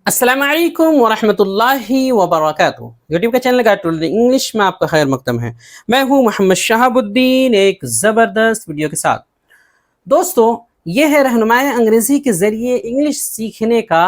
अस्सलाम वालेकुम वरहमतुल्लाहि वबरकातुहू। यूट्यूब का चैनल गाइड टू इंग्लिश में आपका खैर मकदम है। मैं हूँ मोहम्मद शहाबुद्दीन एक ज़बरदस्त वीडियो के साथ। दोस्तों, ये है रहनुमाई अंग्रेज़ी के ज़रिए इंग्लिश सीखने का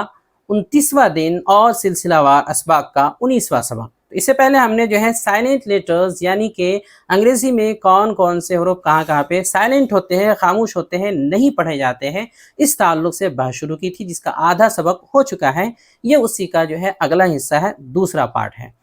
29वां दिन और सिलसिलावार असबाक का 19वां सबक। तो इससे पहले हमने जो है साइलेंट लेटर्स यानी कि अंग्रेज़ी में कौन कौन से हरूफ कहाँ कहाँ पे साइलेंट होते हैं, खामोश होते हैं, नहीं पढ़े जाते हैं, इस ताल्लुक से बहस शुरू की थी, जिसका आधा सबक हो चुका है। ये उसी का जो है अगला हिस्सा है, दूसरा पार्ट है।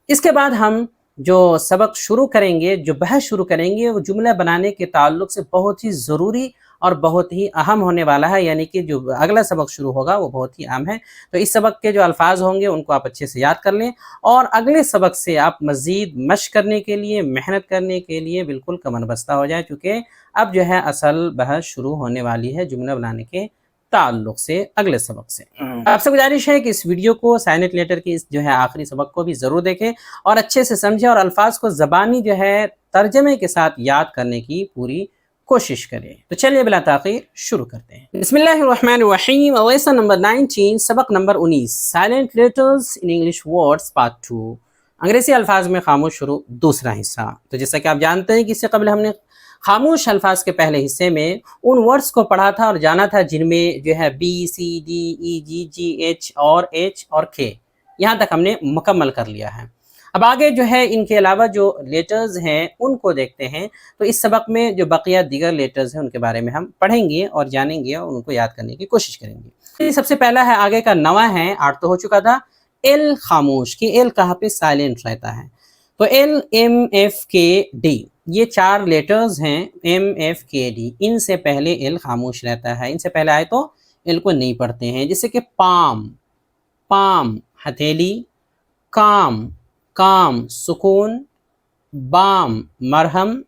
इसके बाद हम जो सबक शुरू करेंगे, जो बहस शुरू करेंगे, वो जुमला बनाने के ताल्लुक से बहुत ही ज़रूरी और बहुत ही अहम होने वाला है, यानी कि जो अगला सबक शुरू होगा वो बहुत ही अहम है। तो इस सबक के जो अल्फाज होंगे उनको आप अच्छे से याद कर लें और अगले सबक से आप मज़ीद मश्क करने के लिए, मेहनत करने के लिए बिल्कुल कमर बस्ता हो जाए, चूँकि अब जो है असल बहस शुरू होने वाली है जुमला बनाने के ताल्लुक से अगले सबक से। आपसे गुजारिश है कि इस वीडियो को साइलेंट लेटर की इस जो है आखिरी सबक को भी ज़रूर देखें और अच्छे से समझें और अल्फाज को ज़बानी जो है तर्जमे के साथ याद करने की पूरी कोशिश करें। तो चलिए बिला ताख़ीर शुरू करते हैं। बिस्मिल्लाहिर्रहमानिर्रहीम। लेसन नंबर 19, सबक number 19, silent letters in English words part 2, अंग्रेज़ी अल्फाज में खामोश शुरू, दूसरा हिस्सा। तो जैसा कि आप जानते हैं कि इससे कबल हमने खामोश अल्फाज के पहले हिस्से में उन वर्ड्स को पढ़ा था और जाना था जिनमें जो है बी, सी, डी, ई, जी, जी, एच और के, यहाँ तक हमने मुकम्मल कर लिया है। अब आगे जो है इनके अलावा जो लेटर्स हैं उनको देखते हैं। तो इस सबक में जो बकिया दीगर लेटर्स हैं उनके बारे में हम पढ़ेंगे और जानेंगे और उनको याद करने की कोशिश करेंगे। सबसे पहला है, आगे का नवा है, 8 तो हो चुका था, एल खामोश। कि एल कहाँ पे साइलेंट रहता है। तो एल, एम, एफ, के, डी, ये 4 लेटर्स हैं, एम, एफ, के, डी, इनसे पहले एल खामोश रहता है। इनसे पहले आए तो एल को नहीं पढ़ते हैं। जैसे कि पाम, पाम हथेली, काम, काम सुकून, बाम मरहम,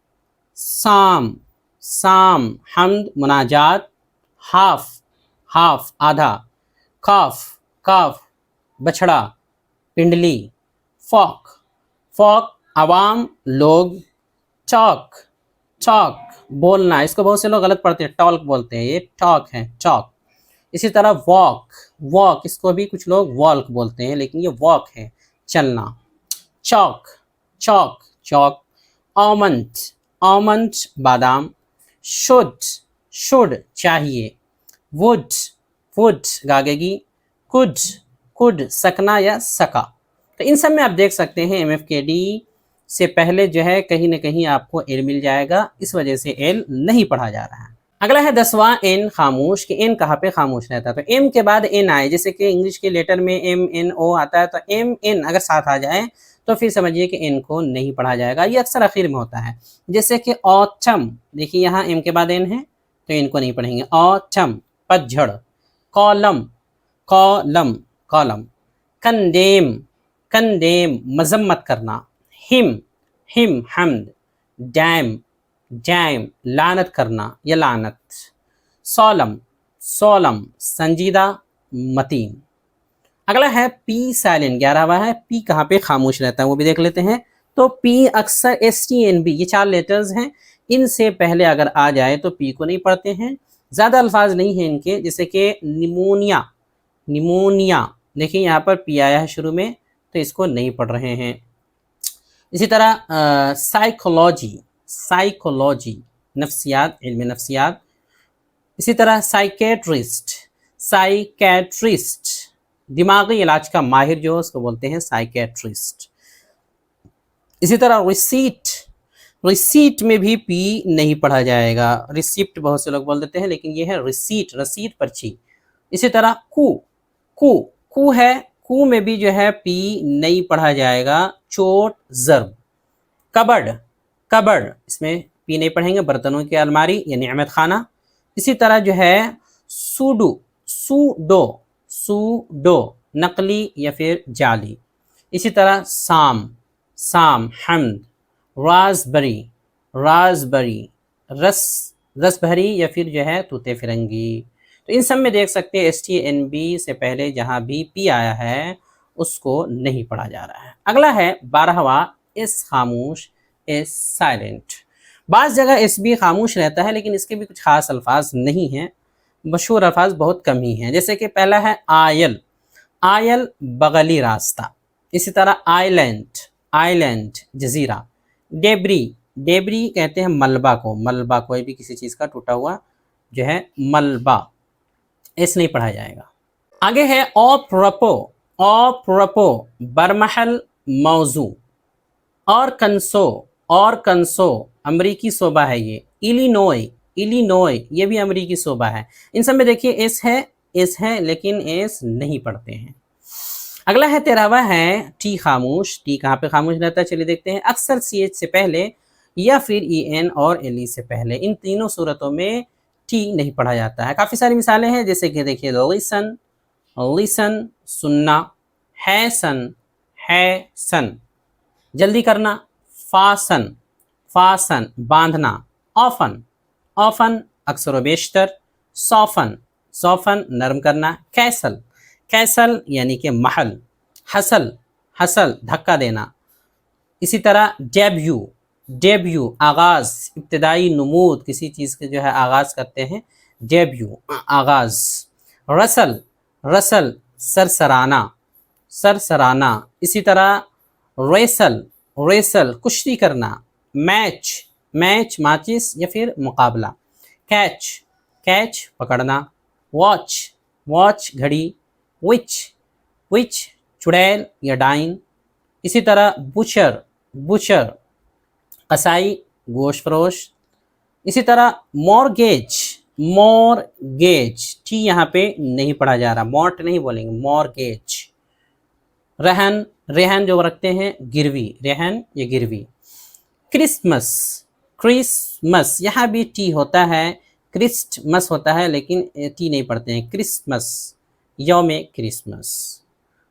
साम, साम हम्द मुनाजात, हाफ, हाफ आधा, काफ, काफ बछड़ा पिंडली, फॉक, फॉक आवाम लोग, चौक, चौक बोलना, इसको बहुत से लोग गलत पढ़ते हैं, टॉक बोलते हैं, ये टॉक है, चौक। इसी तरह वॉक, वॉक इसको भी कुछ लोग वॉल्क बोलते हैं, लेकिन ये वॉक है, चलना। Chalk, chalk chalk. Almond, almond बादाम। शुड, शुड चाहिए। वुड, वुड गागेगी। कुड, कुड सकना या सका। तो इन सब में आप देख सकते हैं एम, एफ, के, डी से पहले जो है कहीं ना कहीं आपको एल मिल जाएगा, इस वजह से एल नहीं पढ़ा जा रहा है। अगला है 10वां, एन खामोश। कि एन कहाँ पे खामोश रहता है। तो एम के बाद एन आए, जैसे कि इंग्लिश के लेटर में एम, एन, ओ आता है, तो एम, एन अगर साथ आ जाए तो फिर समझिए कि एन को नहीं पढ़ा जाएगा। ये अक्सर आखिर में होता है। जैसे कि ऑटम, देखिए यहाँ एम के बाद एन है तो इनको नहीं पढ़ेंगे। ऑटम पतझड़। Column, column column. Condemn, condemn मजम्मत करना। हिम, हिम हमद। डैम, डैम लानत करना या लानत। सोलम, सोलम संजीदा मतीन। अगला है पी साइलेंट, 11वां है, पी कहाँ पे खामोश रहता है वो भी देख लेते हैं। तो पी अक्सर एस, टी, एन, बी, ये 4 लेटर्स हैं, इनसे पहले अगर आ जाए तो पी को नहीं पढ़ते हैं। ज़्यादा अल्फाज नहीं हैं इनके, जैसे कि निमोनिया, निमोनिया, देखिए यहाँ पर पी आया है शुरू में तो इसको नहीं पढ़ रहे हैं। इसी तरह साइकोलॉजी, साइकोलॉजी नफ्सियात, इल्म नफ्सियात। इसी तरह साइकेट्रिस्ट, साइकेट्रिस्ट दिमागी इलाज का माहिर जो है उसको बोलते हैं साइकेट्रिस्ट। इसी तरह रिसीट, रिसीट में भी पी नहीं पढ़ा जाएगा। रिसिप्ट बहुत से लोग बोल देते हैं, लेकिन ये है रिसीट, रसीद पर्ची। इसी तरह कू, कू, कू है, कू में भी जो है पी नहीं पढ़ा जाएगा। चोट, जर्ब। कबर्ड, कबर्ड इसमें पी नहीं पढ़ेंगे, बर्तनों की अलमारी या नियमत खाना। इसी तरह जो है सूडो, सूडो, सूडो नकली या फिर जाली। इसी तरह साम, साम हमद। रासबरी, रासबरी रस, रसभरी या फिर जो है तूते फिरंगी। तो इन सब में देख सकते हैं एस, टी, एन, बी से पहले जहाँ भी पी आया है उसको नहीं पढ़ा जा रहा है। अगला है 12वां, एस खामोश, एस साइलेंट। बाज़ जगह एस भी खामोश रहता है, लेकिन इसके भी कुछ ख़ास अल्फाज नहीं हैं, मशहूर अल्फाज बहुत कम ही हैं। जैसे कि पहला है आयल, आयल बगली रास्ता। इसी तरह आइलैंड, आइलैंड जजीरा। डेबरी, डेबरी कहते हैं मलबा को, मलबा कोई भी किसी चीज़ का टूटा हुआ जो है मलबा, इस नहीं पढ़ा जाएगा। आगे है ऑप्रपो, ऑप्रपो बरमहल मौजू। और कंसो, और कंसो अमरीकी सूबा है ये। इलिनोय, इलिनोय ये भी अमरीकी सूबा है। इन सब में देखिए एस है, एस है लेकिन एस नहीं पढ़ते हैं। अगला है 13वां है टी खामोश। टी कहाँ पे खामोश रहता है चलिए देखते हैं। अक्सर सी एच से पहले या फिर ई एन और एल ई से पहले, इन तीनों सूरतों में टी नहीं पढ़ा जाता है। काफ़ी सारी मिसालें हैं जैसे कि देखिए लिसन, लिसन सुनना, है सन, है सन जल्दी करना, फासन, फासन बांधना, ऑफन, ऑफन अक्सर व बेशतर, सौफन, सौफन नरम करना, कैसल, कैसल यानी कि महल, हसल, हसल धक्का देना। इसी तरह डेब्यू, डेब्यू आगाज़, इब्तदाई नमूद किसी चीज़ के जो है आगाज़ करते हैं, डेब्यू आगाज़। रसल, रसल सरसराना, सरसराना। इसी तरह रेसल, रेसल कुश्ती करना। मैच, मैच माचिस या फिर मुकाबला। कैच, कैच पकड़ना। वॉच, वॉच घड़ी। विच, विच चुड़ैल या डाइन। इसी तरह बुचर, बुचर कसाई गोश्त फरोश। इसी तरह मॉर्गेज, मॉर्गेज टी यहाँ पे नहीं पढ़ा जा रहा, मॉर्ट नहीं बोलेंगे, मॉर्गेज। रहन, रेहन जो रखते हैं गिरवी, रेहन या गिरवी। क्रिसमस, क्रिसमस यहाँ भी टी होता है, क्रिस्टमस होता है लेकिन टी नहीं पढ़ते हैं, क्रिसमस यौम क्रिसमस।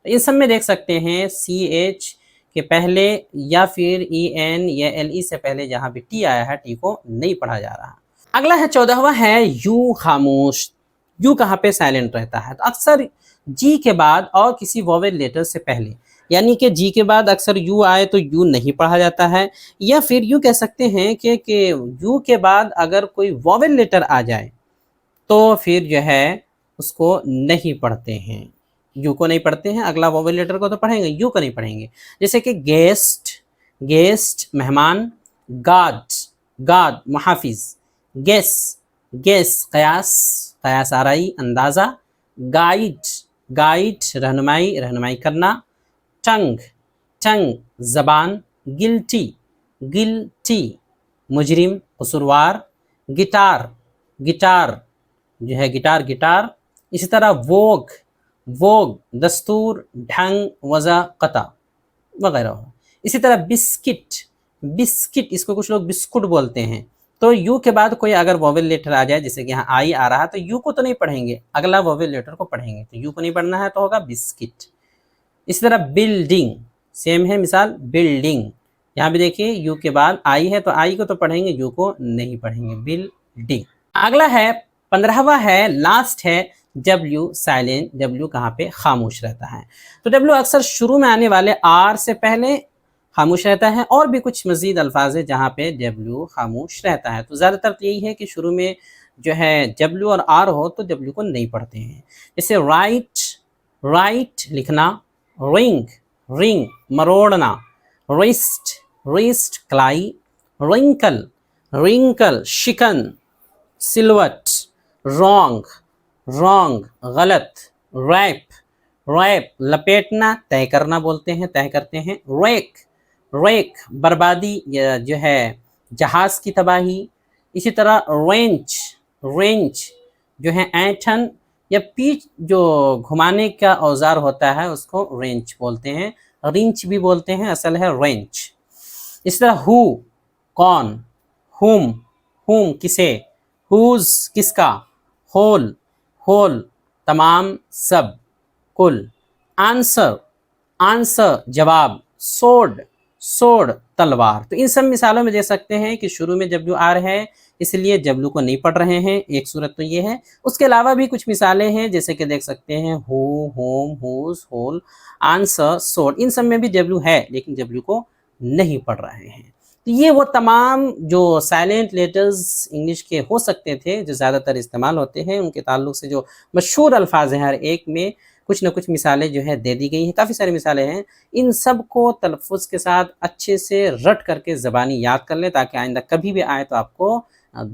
इन सब में देख सकते हैं सी एच के पहले या फिर ई एन या एल ई से पहले जहाँ भी टी आया है टी को नहीं पढ़ा जा रहा। अगला है 14वां है यू खामोश। यू कहाँ पे साइलेंट रहता है, तो अक्सर जी के बाद और किसी वोवेल लेटर से पहले, यानी कि जी के बाद अक्सर यू आए तो यू नहीं पढ़ा जाता है, या फिर यू कह सकते हैं कि यू के बाद अगर कोई वोवेल लेटर आ जाए तो फिर जो है उसको नहीं पढ़ते हैं, यू को नहीं पढ़ते हैं, अगला वोवेल लेटर को तो पढ़ेंगे, यू को नहीं पढ़ेंगे। जैसे कि गेस्ट, गेस्ट मेहमान। गार्ड, गार्ड मुहाफिज। गेस, गेस कयास, कयास आराई अंदाज़ा। गाइड, गाइड रहनुमाई, रहनुमाई करना। टंग, टंग ज़बान। गिल्टी, गिल्टी मुजरिम कसूरवार। गिटार, गिटार जो है गिटार, गिटार। इसी तरह वोग, वोग दस्तूर, ढंग, वज़ा, कता वगैरह। इसी तरह बिस्किट, बिस्किट इसको कुछ लोग बिस्कुट बोलते हैं, तो यू के बाद कोई अगर वोवेल लेटर आ जाए, जैसे कि यहाँ आई आ रहा, तो यू को तो नहीं पढ़ेंगे, अगला वोवेल लेटर को पढ़ेंगे, तो यू को नहीं पढ़ना है तो होगा बिस्किट। इसी तरह बिल्डिंग, सेम है मिसाल, बिल्डिंग। यहाँ भी देखिए यू के बाद आई है तो आई को तो पढ़ेंगे, यू को नहीं पढ़ेंगे, बिल्डिंग। अगला है 15वां है, लास्ट है डब्ल्यू साइलेंट। डब्ल्यू कहाँ पे खामोश रहता है, तो डब्ल्यू अक्सर शुरू में आने वाले आर से पहले खामोश रहता है, और भी कुछ मज़ीद अल्फाज है जहाँ पे डब्ल्यू खामोश रहता है। तो ज़्यादातर तो यही है कि शुरू में जो है डब्ल्यू और आर हो तो डब्ल्यू को नहीं पढ़ते हैं। जैसे राइट, राइट लिखना। रिंग, रिंग मरोड़ना। रिस्ट, रिस्ट कलाई। रिंकल, रिंकल शिकन। सिलवट, रॉन्ग, रॉन्ग गलत। रैप, रैप लपेटना, तय करना बोलते हैं, तय करते हैं। रेक, रेक बर्बादी जो है जहाज़ की तबाही। इसी तरह रेंच, रेंच जो है ऐंठन या पीठ जो घुमाने का औजार होता है उसको रेंच बोलते हैं, रिंच भी बोलते हैं, असल है रेंच। इस तरह हु कौन। हुम, हुम किसे। हुज किसका। होल, होल तमाम सब कुल। आंसर, आंसर जवाब। सोड, सोड तलवार। तो इन सब मिसालों में दे सकते हैं कि शुरू में डब्ल्यू आर है इसलिए डब्ल्यू को नहीं पढ़ रहे हैं, एक सूरत तो ये है। उसके अलावा भी कुछ मिसालें हैं जैसे कि देख सकते हैं who, whom, whose, whole, answer, sword, इन सब में भी डब्ल्यू है लेकिन डब्ल्यू को नहीं पढ़ रहे हैं। तो ये वो तमाम जो साइलेंट लेटर्स इंग्लिश के हो सकते थे जो ज़्यादातर इस्तेमाल होते हैं, उनके ताल्लुक से जो मशहूर अल्फाज हैं हर एक में کچھ نہ کچھ مثالیں جو ہے دے دی گئی ہیں، کافی ساری مثالیں ہیں، ان سب کو تلفظ کے ساتھ اچھے سے رٹ کر کے زبانی یاد کر لیں تاکہ آئندہ کبھی بھی آئے تو آپ کو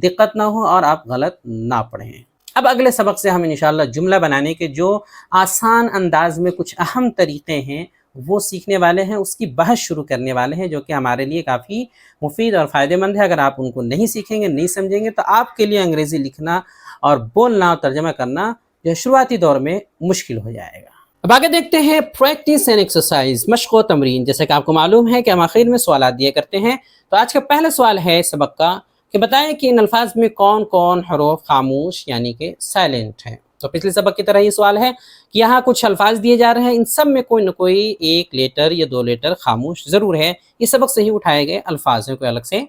دقت نہ ہو اور آپ غلط نہ پڑھیں۔ اب اگلے سبق سے ہم انشاءاللہ جملہ بنانے کے جو آسان انداز میں کچھ اہم طریقے ہیں وہ سیکھنے والے ہیں، اس کی بحث شروع کرنے والے ہیں، جو کہ ہمارے لیے کافی مفید اور فائدہ مند ہے۔ اگر آپ ان کو نہیں سیکھیں گے، نہیں سمجھیں گے تو آپ کے لیے انگریزی لکھنا اور بولنا اور ترجمہ کرنا جو شروعاتی دور میں مشکل ہو جائے گا۔ اب آگے دیکھتے ہیں پریکٹس اینڈ ایکسرسائز، مشق و تمرین۔ جیسے کہ آپ کو معلوم ہے کہ ہم آخر میں سوالات دیا کرتے ہیں، تو آج کا پہلا سوال ہے سبق کا کہ بتائیں کہ ان الفاظ میں کون کون حروف خاموش یعنی کہ سائلنٹ ہیں۔ تو پچھلے سبق کی طرح یہ سوال ہے کہ یہاں کچھ الفاظ دیے جا رہے ہیں، ان سب میں کوئی نہ کوئی ایک لیٹر یا دو لیٹر خاموش ضرور ہے، یہ سبق سے ہی اٹھائے گئے الفاظ ہیں، کوئی الگ سے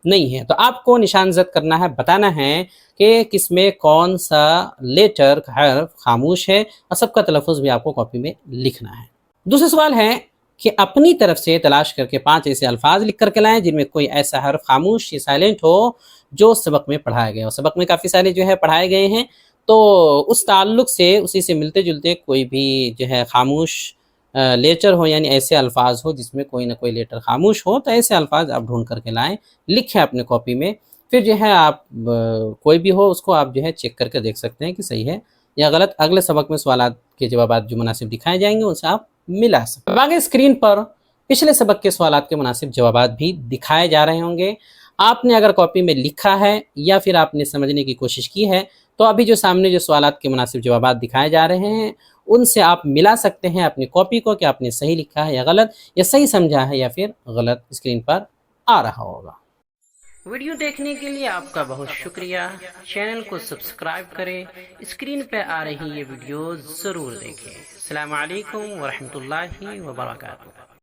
نہیں ہے۔ تو آپ کو نشان زد کرنا ہے، بتانا ہے کہ کس میں کون سا لیٹر حرف خاموش ہے، اور سب کا تلفظ بھی آپ کو کاپی میں لکھنا ہے۔ دوسرا سوال ہے کہ اپنی طرف سے تلاش کر کے 5 ایسے الفاظ لکھ کر کے لائیں جن میں کوئی ایسا حرف خاموش یا سائلنٹ ہو جو سبق میں پڑھایا گیا ہو۔ سبق میں کافی سارے جو ہے پڑھائے گئے ہیں، تو اس تعلق سے اسی سے ملتے جلتے کوئی بھی جو ہے خاموش لیٹر ہو، یعنی ایسے الفاظ ہو جس میں کوئی نہ کوئی لیٹر خاموش ہو، تو ایسے الفاظ آپ ڈھونڈ کر کے لائیں، لکھیں اپنے کاپی میں، پھر جو ہے آپ کوئی بھی ہو اس کو آپ جو ہے چیک کر کے دیکھ سکتے ہیں کہ صحیح ہے یا غلط۔ اگلے سبق میں سوالات کے جوابات جو مناسب دکھائے جائیں گے ان سے آپ ملا سکتے ہیں۔ آگے اسکرین پر پچھلے سبق کے سوالات کے مناسب جوابات بھی دکھائے جا رہے ہوں گے۔ آپ نے اگر کاپی میں لکھا ہے یا پھر آپ نے سمجھنے کی کوشش کی ہے تو ابھی جو سامنے جو سوالات کے مناسب جوابات دکھائے جا رہے ہیں ان سے آپ ملا سکتے ہیں اپنی کاپی کو کہ آپ نے صحیح لکھا ہے یا غلط، یا صحیح سمجھا ہے یا پھر غلط۔ اسکرین پر آ رہا ہوگا۔ ویڈیو دیکھنے کے لیے آپ کا بہت شکریہ۔ چینل کو سبسکرائب کریں، اسکرین پہ آ رہی یہ ویڈیو ضرور دیکھیں۔ السلام علیکم ورحمۃ اللہ وبرکاتہ۔